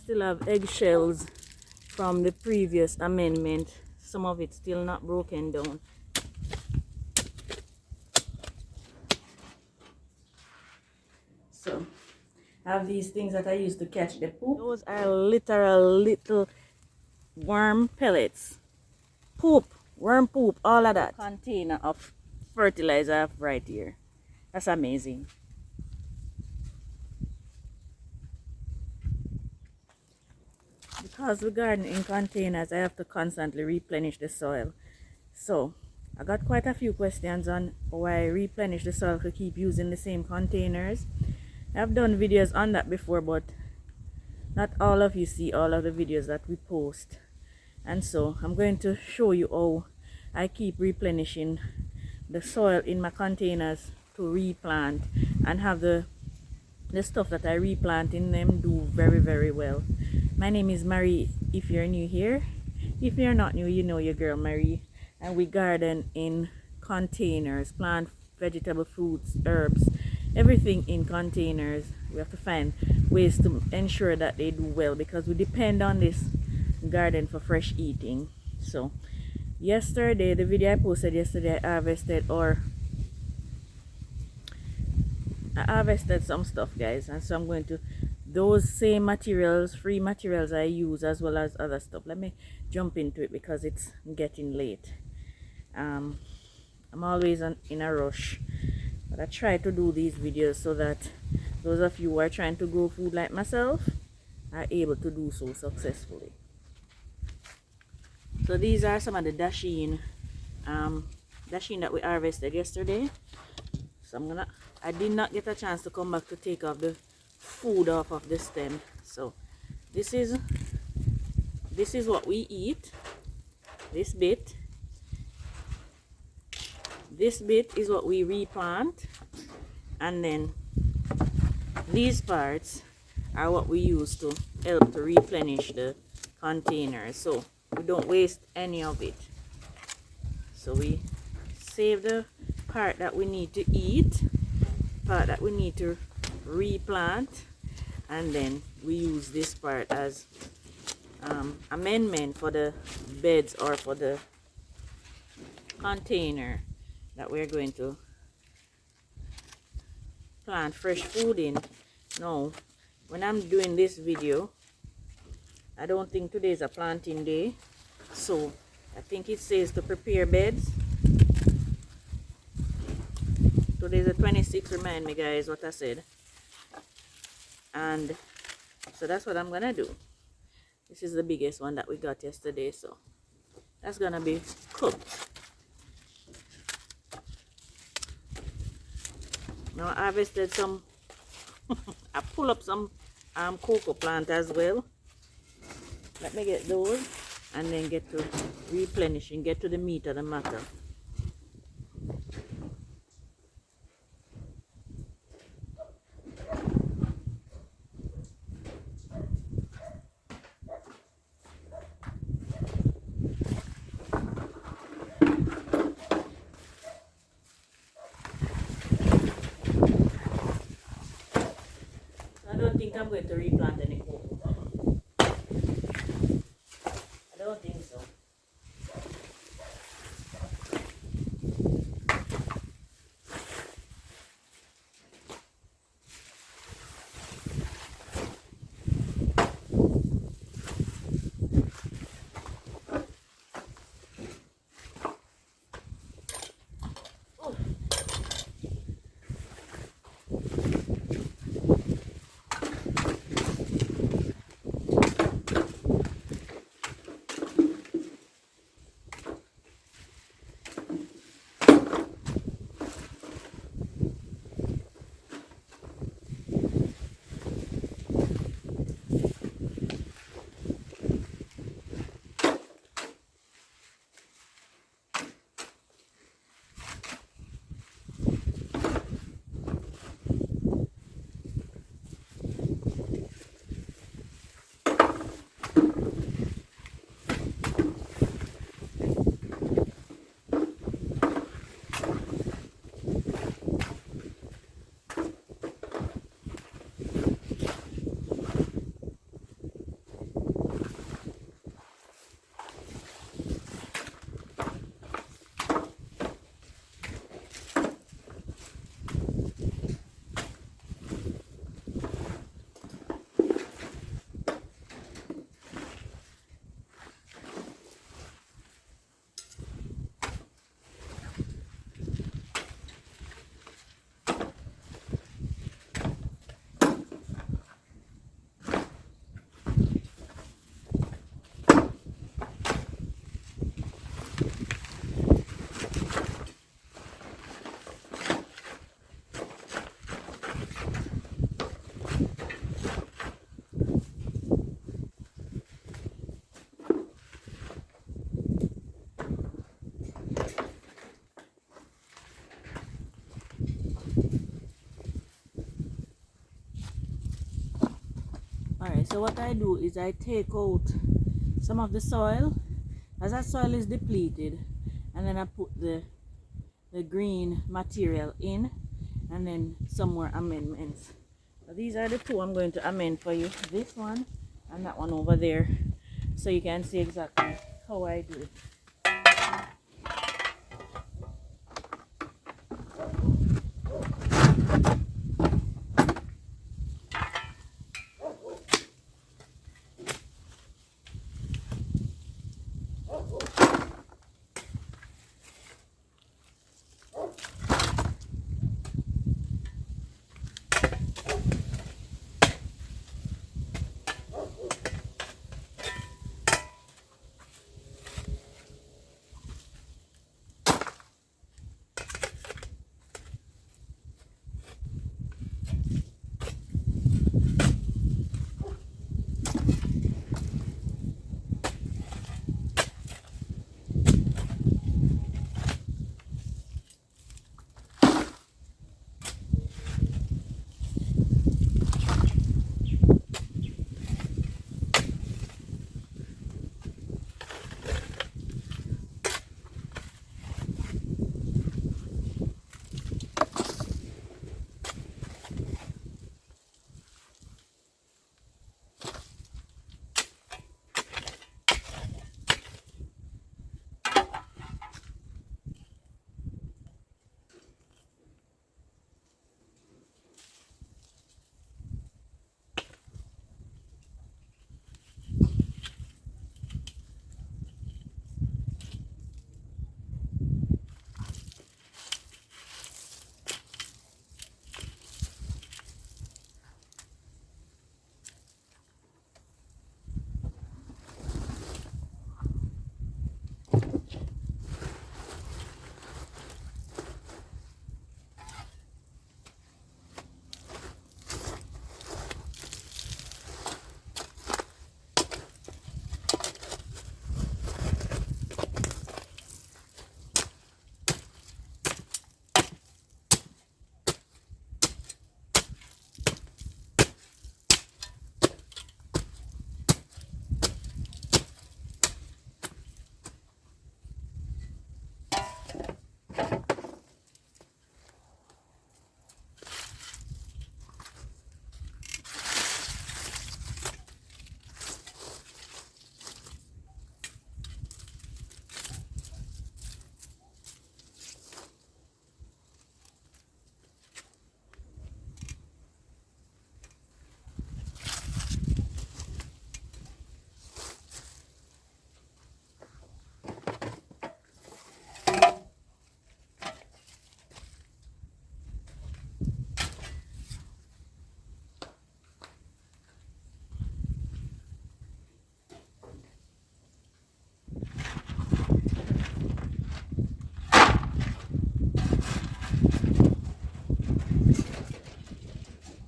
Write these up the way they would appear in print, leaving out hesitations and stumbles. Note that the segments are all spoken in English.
still have eggshells from the previous amendment. Some of it still not broken down. So I have these things that I used to catch the poop. Those are literal little worm pellets. Poop, worm poop, all of that. Container of fertilizer I have right here. That's amazing. Because we garden in containers, I have to constantly replenish the soil. So I got quite a few questions on why I replenish the soil to keep using the same containers. I've done videos on that before, but not all of you see all of the videos that we post. And so I'm going to show you how I keep replenishing the soil in my containers to replant and have the stuff that I replant in them do very, very well. My name is Marie if you're new here. If you're not new, you know your girl Marie. And we garden in containers, plant vegetable, fruits, herbs, everything in containers. We have to find ways to ensure that they do well because we depend on this garden for fresh eating. So yesterday, the video I posted yesterday, I harvested some stuff, guys, and so I'm going to those same materials, free materials I use, as well as other stuff. Let me jump into it because it's getting late. I'm always in a rush, but I try to do these videos so that those of you who are trying to grow food like myself are able to do so successfully. So these are some of the dasheen that we harvested yesterday. So I did not get a chance to come back to take off the food off of the stem. So this is what we eat. This bit is what we replant, and then these parts are what we use to help to replenish the containers, so we don't waste any of it. So we save the part that we need to eat, part that we need to replant, and then we use this part as amendment for the beds or for the container that we're going to plant fresh food in. Now, when I'm doing this video, I don't think today is a planting day, so I think it says to prepare beds. Today's the 26th, remind me guys what I said. And so that's what I'm gonna do. This is the biggest one that we got yesterday, so that's gonna be cooked. Now I harvested some I pull up some cocoa plant as well. Let me get those and then get to replenishing, get to the meat of the matter. I don't think I'm going to replant any cocoa. I don't think so. Alright, so what I do is I take out some of the soil as that soil is depleted, and then I put the green material in, and then some more amendments. So these are the two I'm going to amend for you, this one and that one over there, so you can see exactly how I do it.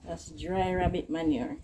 That's dry rabbit manure.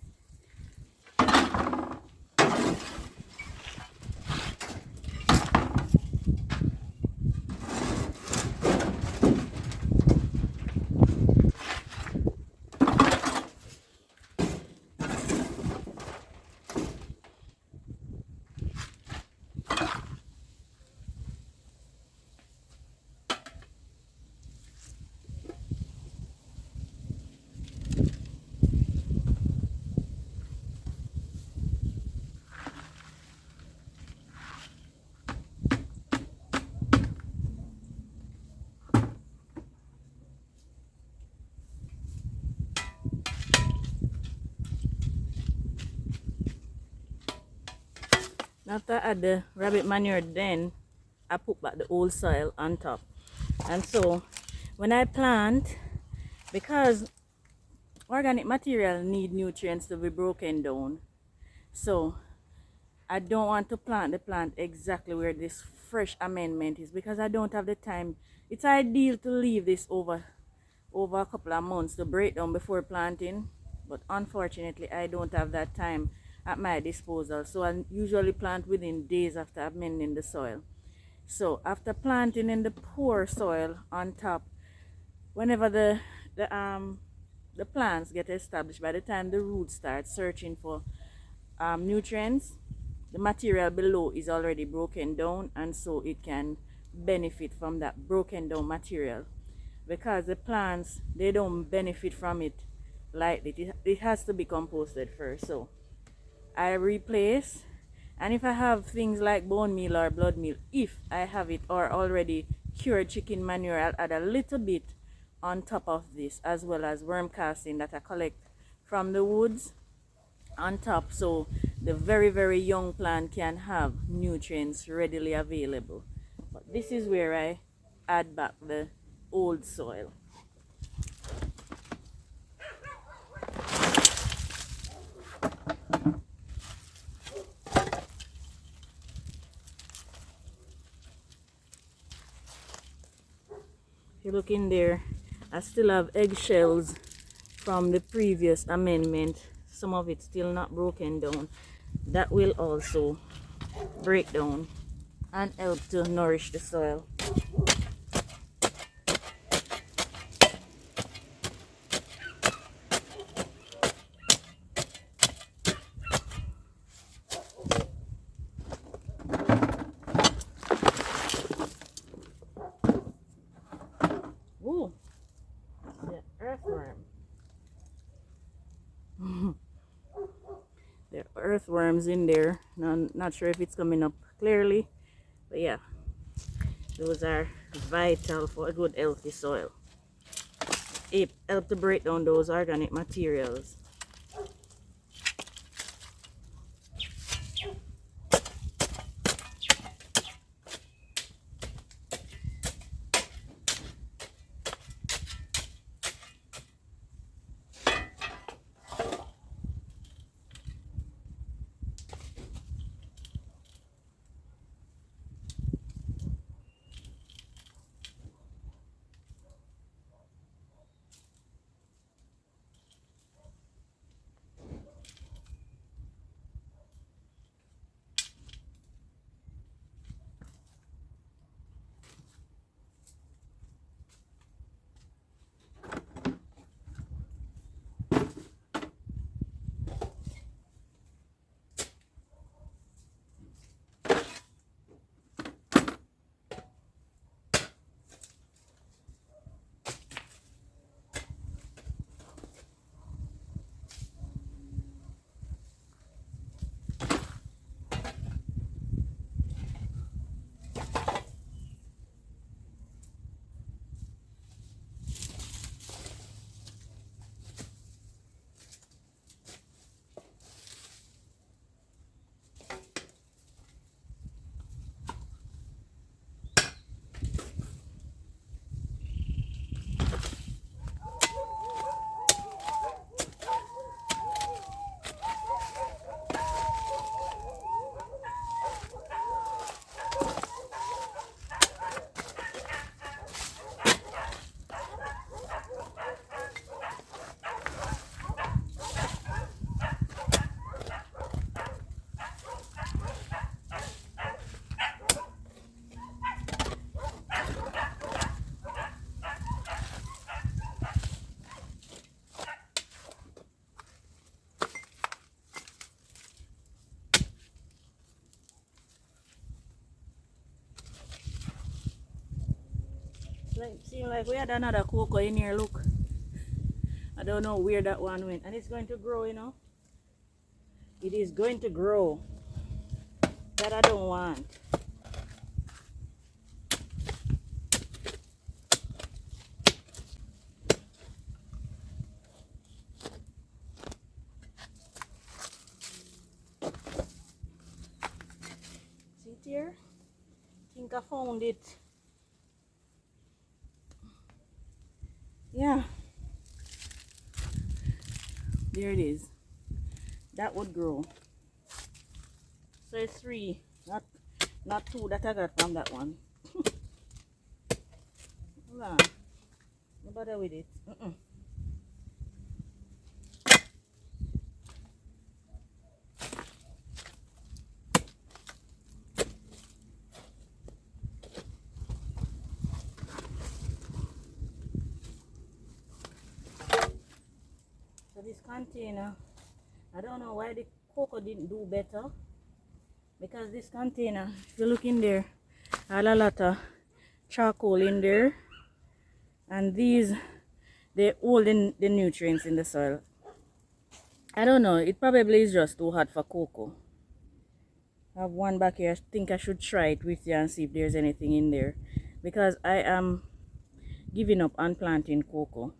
After I add the rabbit manure, then I put back the old soil on top. And so when I plant, because organic material need nutrients to be broken down, so I don't want to plant the plant exactly where this fresh amendment is, because I don't have the time. It's ideal to leave this over a couple of months to break down before planting, but unfortunately I don't have that time at my disposal, so I usually plant within days after amending the soil. So after planting in the poor soil on top, whenever the plants get established, by the time the roots start searching for nutrients, the material below is already broken down, and so it can benefit from that broken down material. Because the plants, they don't benefit from it lightly. It has to be composted first. So I replace, and if I have things like bone meal or blood meal, if I have it, or already cured chicken manure, I'll add a little bit on top of this, as well as worm casting that I collect from the woods on top, so the very young plant can have nutrients readily available. But this is where I add back the old soil. If you look in there, I still have eggshells from the previous amendment. Some of it still not broken down. That will also break down and help to nourish the soil. Ooh, the earthworm. There are earthworms in there. Not sure if it's coming up clearly, but yeah, those are vital for a good healthy soil. It helps to break down those organic materials. Seems like we had another cocoa in here, look. I don't know where that one went. And it's going to grow, you know. It is going to grow. That I don't want. See it here? I think I found it. Yeah. There it is. That would grow. So it's 3, not 2 that I got from that one. Hold on. No bother with it. So this container, I don't know why the cocoa didn't do better, because this container, if you look in there, had a lot of charcoal in there, and these, they hold in the nutrients in the soil. I don't know, it probably is just too hot for cocoa. I have one back here. I think I should try it with you and see if there's anything in there, because I am giving up on planting cocoa.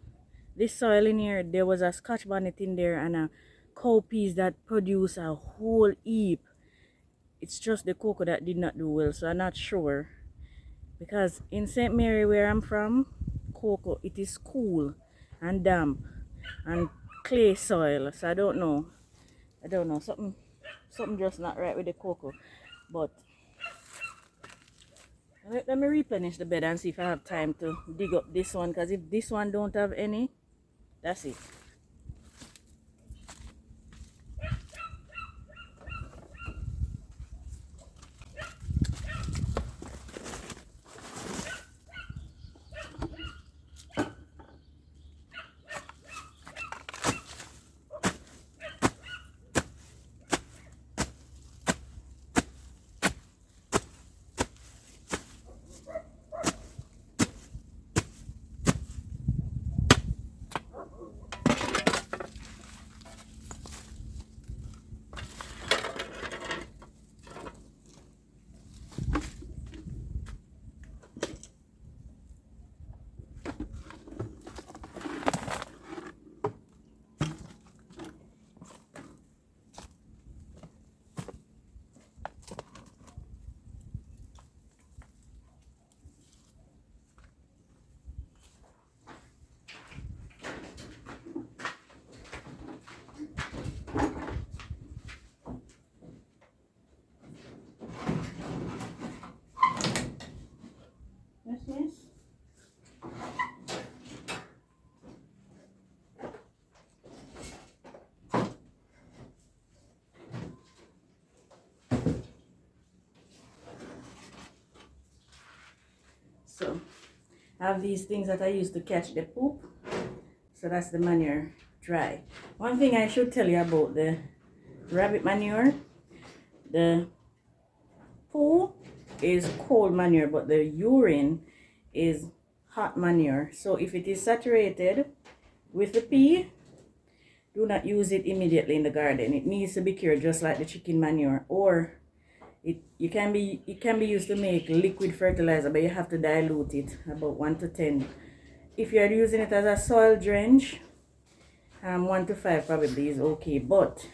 This soil in here, there was a scotch bonnet in there and a cowpeas that produce a whole heap. It's just the cocoa that did not do well, so I'm not sure, because in St. Mary, where I'm from, cocoa, it is cool and damp and clay soil, so I don't know, something just not right with the cocoa. But let me replenish the bed and see if I have time to dig up this one, because if this one don't have any, that's it. Yes. So I have these things that I use to catch the poop. So that's the manure dry. One thing I should tell you about the rabbit manure, the poo is cold manure, but the urine is hot manure. So if it is saturated with the pee, do not use it immediately in the garden. It needs to be cured just like the chicken manure, or it can be used to make liquid fertilizer, but you have to dilute it about 1 to 10. If you are using it as a soil drench, 1 to 5 probably is okay, but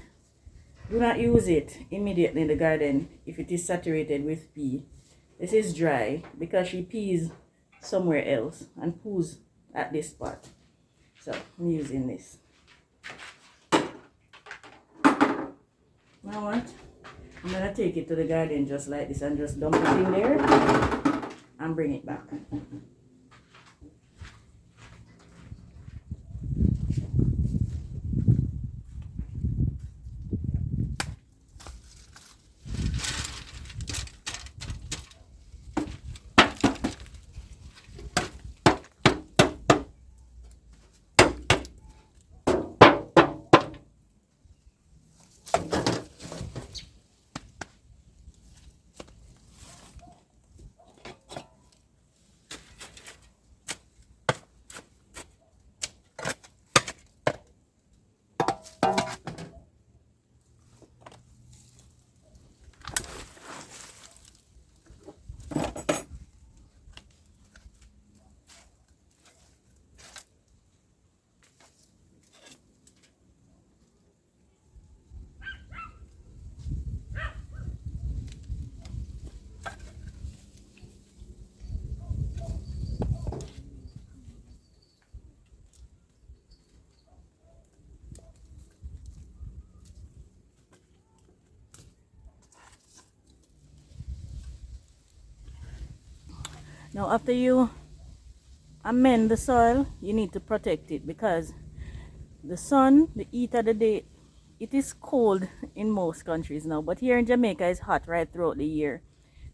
do not use it immediately in the garden if it is saturated with pee. This is dry because she pees somewhere else and poos at this spot. So I'm using this. Now what? I'm gonna take it to the garden just like this and just dump it in there and bring it back. Now after you amend the soil, you need to protect it, because the sun, the heat of the day, it is cold in most countries now, but here in Jamaica it's hot right throughout the year.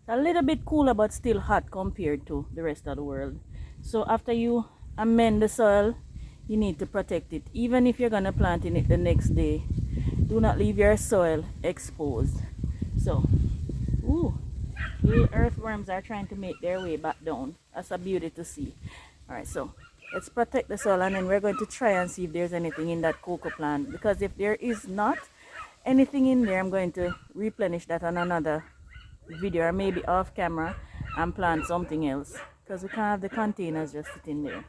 It's a little bit cooler but still hot compared to the rest of the world. So after you amend the soil, you need to protect it. Even if you're gonna plant in it the next day, Do not leave your soil exposed. So, ooh, little earthworms are trying to make their way back down. That's a beauty to see. Alright, so let's protect the soil, and then we're going to try and see if there's anything in that cocoa plant, because if there is not anything in there, I'm going to replenish that on another video, or maybe off camera, and plant something else, because we can't have the containers just sitting there.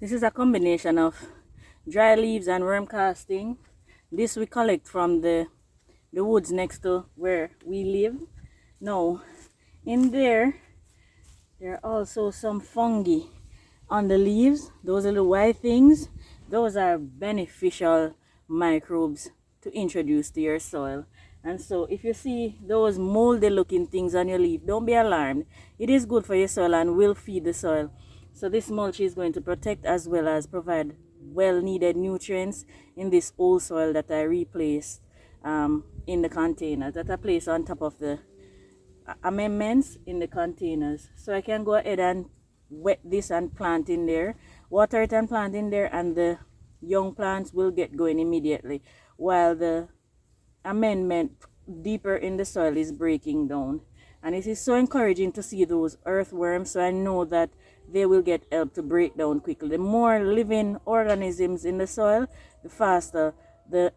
This is a combination of dry leaves and worm casting. This we collect from the woods next to where we live. Now, in there are also some fungi on the leaves. Those little white things, those are beneficial microbes to introduce to your soil. And so if you see those moldy looking things on your leaf, don't be alarmed. It is good for your soil and will feed the soil. So this mulch is going to protect as well as provide well needed nutrients in this old soil that I replaced in the containers, that I place on top of the amendments in the containers. So I can go ahead and wet this and plant in there, water it and plant in there, and the young plants will get going immediately while the amendment deeper in the soil is breaking down. And it is so encouraging to see those earthworms, so I know that they will get help to break down quickly. The more living organisms in the soil, the faster the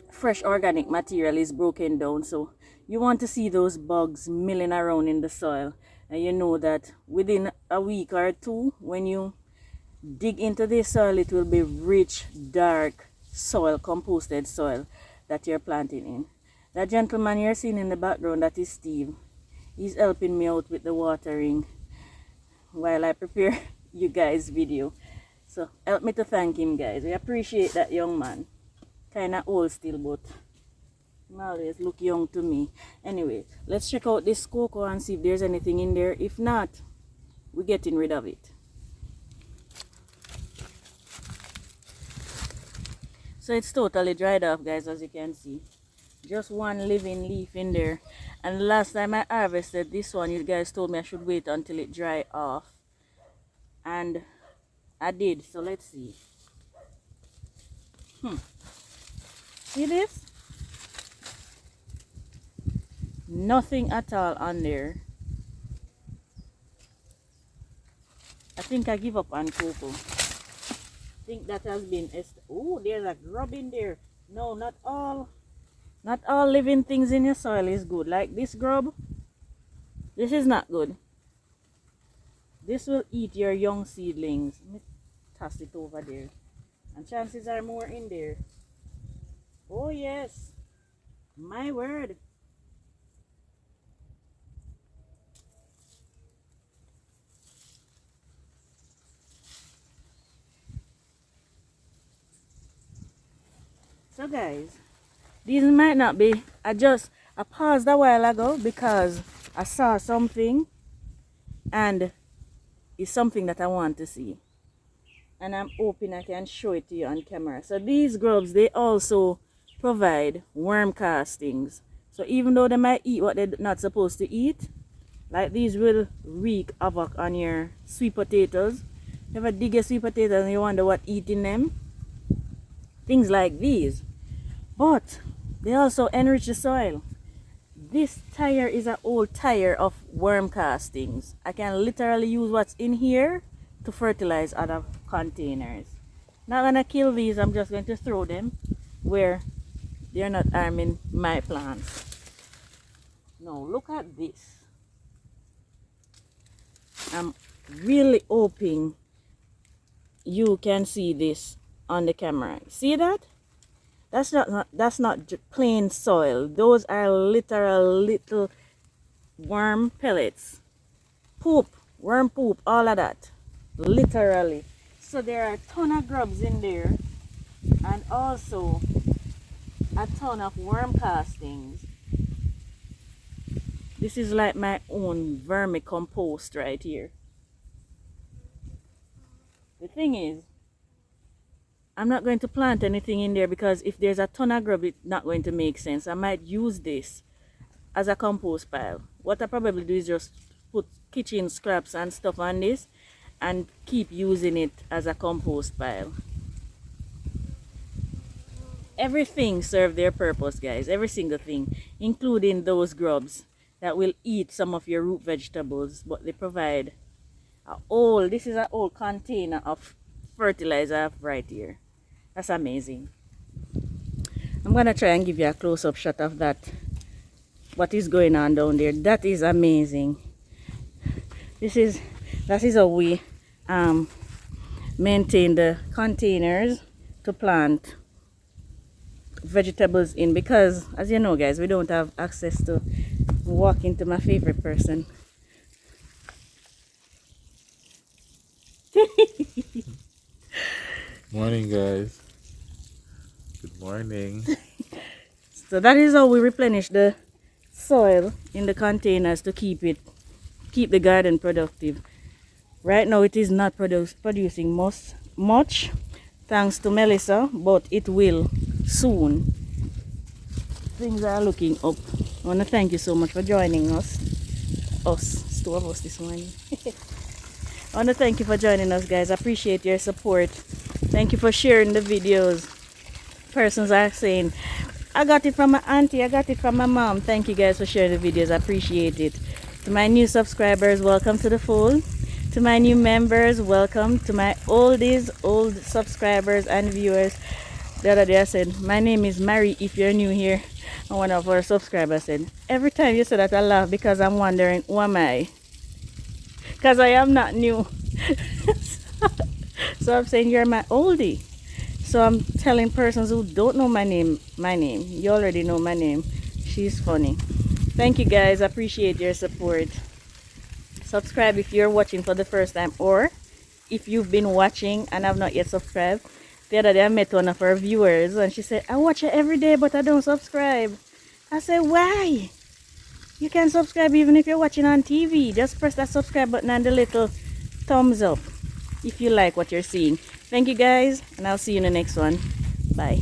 fresh organic material is broken down. So you want to see those bugs milling around in the soil, and you know that within a week or two, when you dig into the soil, it will be rich, dark soil, composted soil that you're planting in. That gentleman you're seeing in the background, that is Steve. He's helping me out with the watering while I prepare you guys' video. So help me to thank him, guys. We appreciate that young man. Kinda old still, but he always look young to me. Anyway, let's check out this cocoa and see if there's anything in there. If not, we're getting rid of it. So it's totally dried off, guys, as you can see. Just one living leaf in there. And last time I harvested this one, you guys told me I should wait until it dry off, and I did. So let's see. See this? Nothing at all on there. I think I give up on cocoa. I think that has been... Oh, there's a grub in there. No, not all living things in your soil is good. Like this grub, this is not good. This will eat your young seedlings. Let me toss it over there. And chances are more in there. Oh yes, my word. So guys, these might not be, I paused a while ago because I saw something, and it's something that I want to see, and I'm hoping I can show it to you on camera. So these grubs, they also provide worm castings. So even though they might eat what they're not supposed to eat, like these will wreak havoc on your sweet potatoes. You ever dig your sweet potatoes and you wonder what eating them? Things like these. But they also enrich the soil. This tire is an old tire of worm castings. I can literally use what's in here to fertilize other containers. Not gonna kill these, I'm just going to throw them where they're not harming my plants. Now look at this. I'm really hoping you can see this on the camera. See that? That's not plain soil. Those are literal little worm pellets. Poop, worm poop, all of that. Literally. So there are a ton of grubs in there, and also a ton of worm castings. This is like my own vermicompost right here. The thing is, I'm not going to plant anything in there because if there's a ton of grub, it's not going to make sense. I might use this as a compost pile. What I probably do is just put kitchen scraps and stuff on this and keep using it as a compost pile. Everything serves their purpose, guys. Every single thing, including those grubs that will eat some of your root vegetables, but they provide this is an old container of fertilizer I have right here. That's amazing. I'm gonna try and give you a close-up shot of that, what is going on down there. That is amazing. That is how we maintain the containers to plant vegetables in, because as you know, guys, we don't have access to walk into my favorite person. Morning, guys. Good morning. So that is how we replenish the soil in the containers to keep the garden productive. Right now it is not producing much thanks to Melissa, but it will soon. Things are looking up. I want to thank you so much for joining us. It's two of us this morning. I want to thank you for joining us, guys. I appreciate your support. Thank you for sharing the videos. Persons are saying, I got it from my auntie, I got it from my mom. Thank you guys for sharing the videos. I appreciate it. To my new subscribers, welcome to the fold. To my new members, welcome. To my old subscribers and viewers, the other day I said, my name is Mary if you're new here. And one of our subscribers said, every time you say that I laugh because I'm wondering, who am I? Because I am not new. So I'm saying you're my oldie. So I'm telling persons who don't know my name. You already know my name. She's funny. Thank you guys. I appreciate your support. Subscribe if you're watching for the first time, or if you've been watching and have not yet subscribed. The other day I met one of our viewers and she said, I watch it every day but I don't subscribe. I said, why? You can subscribe even if you're watching on TV. Just press that subscribe button and the little thumbs up if you like what you're seeing. Thank you guys, and I'll see you in the next one. Bye.